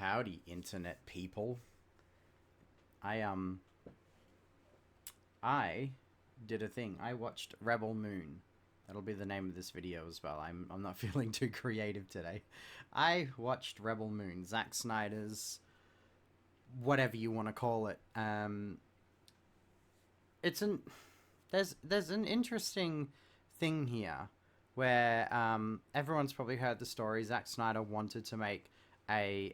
Howdy, internet people. I um I did a thing. I watched Rebel Moon. That'll be the name of this video as well. I'm not feeling too creative today. I watched Rebel Moon, Zack Snyder's whatever you want to call it. It's an there's an interesting thing here where everyone's probably heard the story. Zack Snyder wanted to make a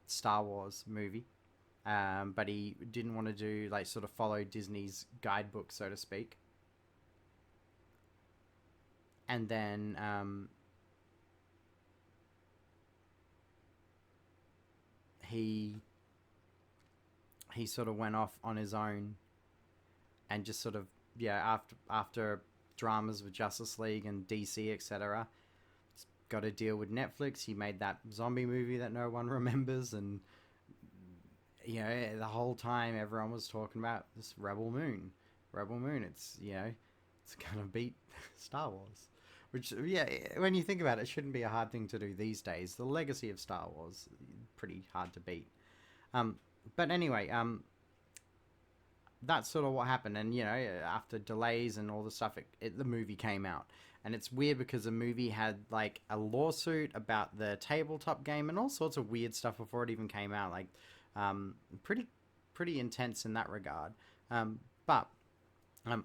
Star Wars movie, but he didn't want to do like sort of follow Disney's guidebook, so to speak. And then he he sort of went off on his own and just sort of after dramas with Justice League and DC, etc. Got a deal with Netflix. He made that zombie movie that no one remembers, and the whole time everyone was talking about this Rebel Moon. Rebel Moon. It's gonna beat Star Wars. Which, yeah, when you think about it, it shouldn't be a hard thing to do these days. The legacy of Star Wars, pretty hard to beat. Um, but anyway, that's sort of what happened. And after delays and all the stuff, the movie came out. And it's weird because the movie had like a lawsuit about the tabletop game and all sorts of weird stuff before it even came out. Like, pretty intense in that regard. But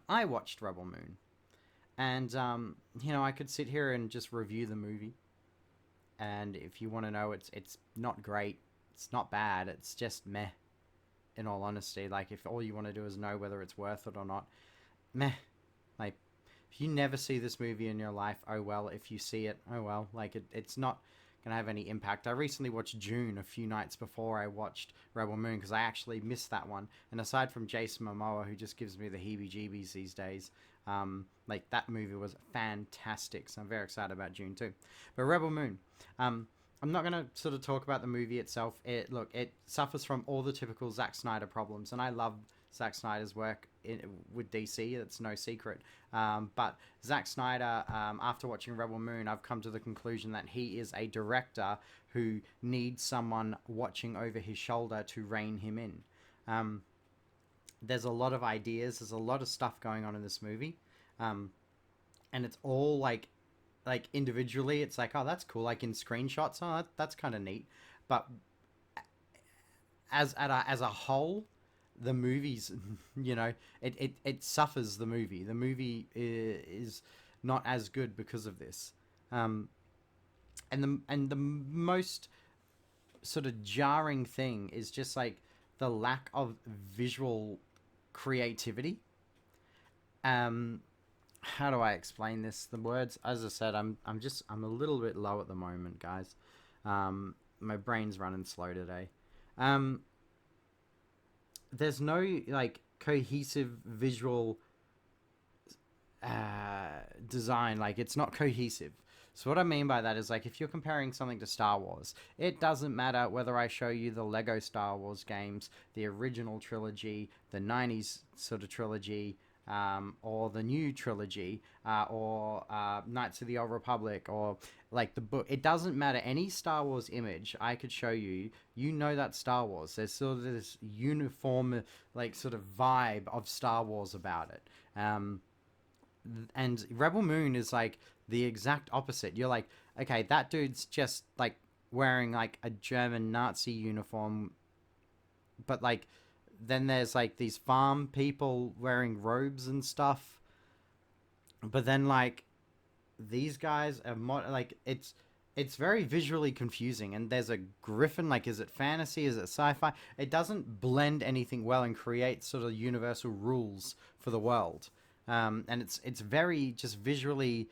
I watched Rebel Moon, and I could sit here and just review the movie. And if you want to know, it's not great. It's not bad. It's just meh. In all honesty, like if all you want to do is know whether it's worth it or not, meh. Like if you never see this movie in your life, oh well. If you see it, oh well. Like it's not gonna have any impact. I recently watched June a few nights before I watched Rebel Moon because I actually missed that one. And aside from Jason Momoa, who just gives me the heebie-jeebies these days, like that movie was fantastic. So I'm very excited about June too. But Rebel Moon, I'm not going to sort of talk about the movie itself. It suffers from all the typical Zack Snyder problems, and I love Zack Snyder's work with DC. It's no secret. But Zack Snyder, after watching Rebel Moon, I've come to the conclusion that he is a director who needs someone watching over his shoulder to rein him in. There's a lot of ideas. There's a lot of stuff going on in this movie. And it's all like individually it's like, oh, that's cool, like in screenshots, oh, that's kind of neat, but as a whole, the movie's it suffers. The movie is not as good because of this. And the most sort of jarring thing is just like the lack of visual creativity. How do I explain this? The words, as I said, I'm a little bit low at the moment, guys. My brain's running slow today. There's no like cohesive visual design. Like it's not cohesive. So what I mean by that is, like, if you're comparing something to Star Wars, it doesn't matter whether I show you the Lego Star Wars games, the original trilogy, the 90s sort of trilogy, or the new trilogy, or Knights of the Old Republic, or like the book. It doesn't matter. Any Star Wars image I could show you, that's Star Wars. There's sort of this uniform, like, sort of vibe of Star Wars about it. And Rebel Moon is like the exact opposite. You're like, okay, that dude's just like wearing like a German Nazi uniform, but like then there's like these farm people wearing robes and stuff, but then like these guys are like it's very visually confusing. And there's a griffin. Like, is it fantasy, is it sci-fi? It doesn't blend anything well and create sort of universal rules for the world. And it's very just visually,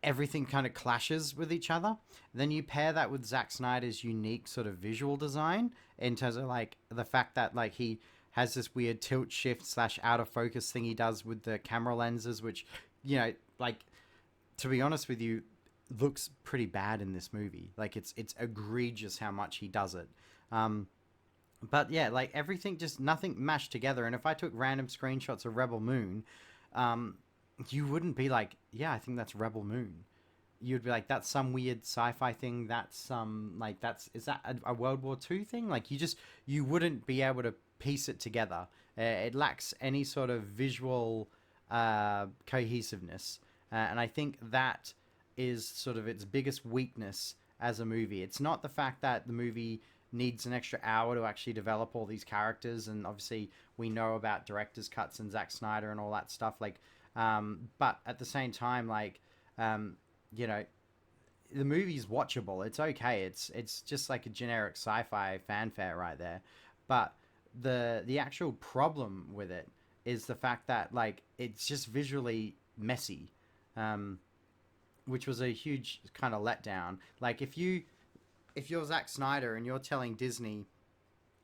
everything kind of clashes with each other. Then you pair that with Zack Snyder's unique sort of visual design in terms of like the fact that like he has this weird tilt shift slash out of focus thing he does with the camera lenses, which, like, to be honest with you, looks pretty bad in this movie. Like it's egregious how much he does it. But yeah, like everything, just nothing mashed together. And if I took random screenshots of Rebel Moon, you wouldn't be like, yeah, I think that's Rebel Moon. you'd be like, that's some weird sci-fi thing. That's some like is that a World War II thing? Like you wouldn't be able to piece it together. It lacks any sort of visual cohesiveness, and I think that is sort of its biggest weakness as a movie. It's not the fact that the movie needs an extra hour to actually develop all these characters, and obviously we know about director's cuts and Zack Snyder and all that stuff. Like, but at the same time, like, um, you know, the movie's watchable. It's okay. It's just like a generic sci-fi fanfare right there. But the actual problem with it is the fact that like it's just visually messy, um, which was a huge kind of letdown. Like if you're Zack Snyder and you're telling Disney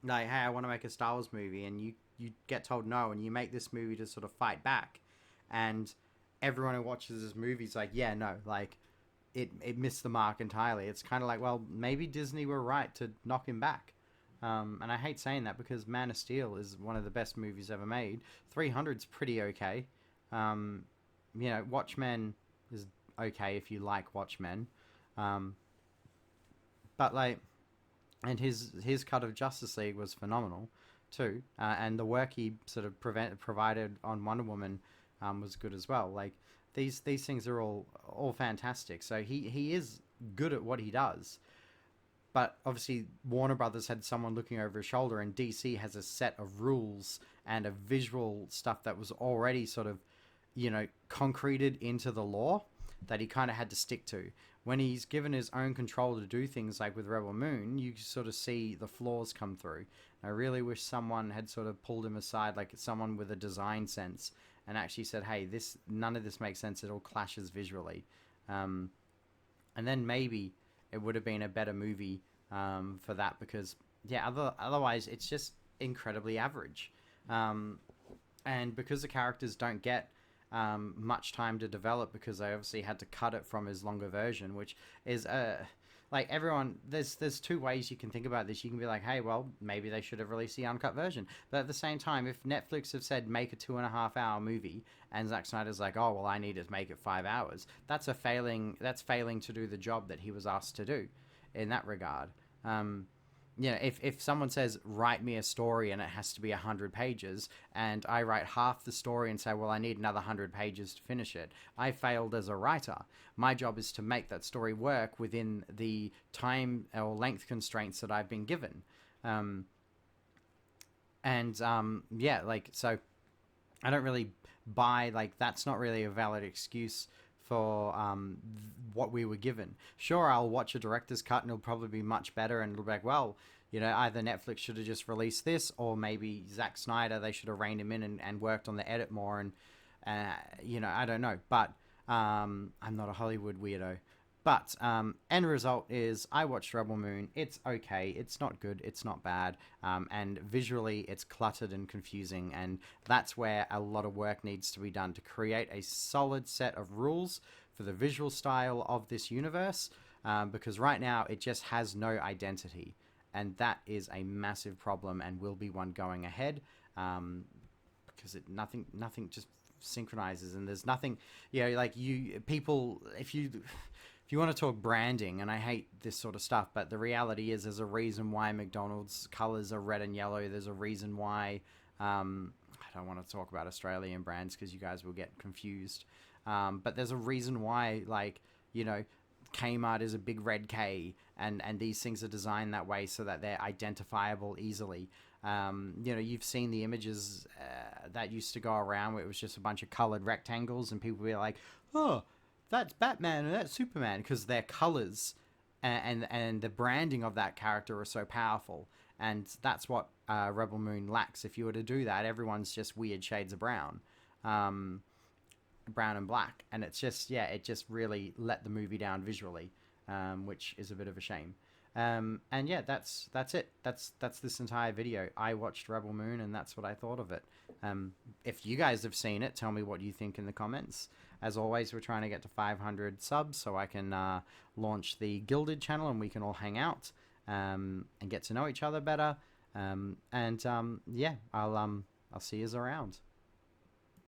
like, hey, I want to make a Star Wars movie, and you get told no, and you make this movie to sort of fight back, and everyone who watches this movie is like, yeah, no, like it missed the mark entirely. It's kind of like, well, maybe Disney were right to knock him back. And I hate saying that because Man of Steel is one of the best movies ever made. 300's pretty okay. Um, Watchmen is okay if you like Watchmen. Um, but like, and his cut of Justice League was phenomenal too. And the work he sort of provided on Wonder Woman was good as well. Like these things are all fantastic. So he is good at what he does. But obviously Warner Brothers had someone looking over his shoulder, and DC has a set of rules and a visual stuff that was already sort of, concreted into the law that he kind of had to stick to. When he's given his own control to do things like with Rebel Moon, you sort of see the flaws come through. I really wish someone had sort of pulled him aside, like someone with a design sense, and actually said, hey, none of this makes sense. It all clashes visually. And then maybe it would have been a better movie for that, because otherwise it's just incredibly average, and because the characters don't get much time to develop, because they obviously had to cut it from his longer version, which is like everyone, there's two ways you can think about this. You can be like, hey, well, maybe they should have released the uncut version. But at the same time, if Netflix have said make a 2.5 hour movie, and Zack Snyder's like, oh, well, I need to make it 5 hours, that's failing to do the job that he was asked to do in that regard. If someone says, write me a story and it has to be 100 pages, and I write half the story and say, well, I need another 100 pages to finish it, I failed as a writer. My job is to make that story work within the time or length constraints that I've been given. So I don't really buy, like, that's not really a valid excuse for what we were given. Sure, I'll watch a director's cut and it'll probably be much better, and it'll be like, well, either Netflix should have just released this, or maybe Zack Snyder, they should have reined him in and worked on the edit more, and I don't know. But I'm not a Hollywood weirdo. But end result is I watched Rebel Moon. It's okay. It's not good. It's not bad. And visually, it's cluttered and confusing. And that's where a lot of work needs to be done to create a solid set of rules for the visual style of this universe. Because right now, it just has no identity. And that is a massive problem, and will be one going ahead. Because nothing just synchronizes, and there's nothing, if you want to talk branding, and I hate this sort of stuff, but the reality is there's a reason why McDonald's colors are red and yellow. There's a reason why, I don't want to talk about Australian brands because you guys will get confused. But there's a reason why, Kmart is a big red K, and these things are designed that way so that they're identifiable easily. You've seen the images that used to go around where it was just a bunch of colored rectangles, and people would be like, oh, that's Batman and that's Superman, because their colors and the branding of that character are so powerful. And that's what Rebel Moon lacks. If you were to do that, everyone's just weird shades of brown. Brown and black, and it's just it just really let the movie down visually, which is a bit of a shame. That's it. That's this entire video. I watched Rebel Moon, and that's what I thought of it. If you guys have seen it, tell me what you think in the comments. As always, we're trying to get to 500 subs so I can launch the Gilded channel, and we can all hang out and get to know each other better. I'll see you around.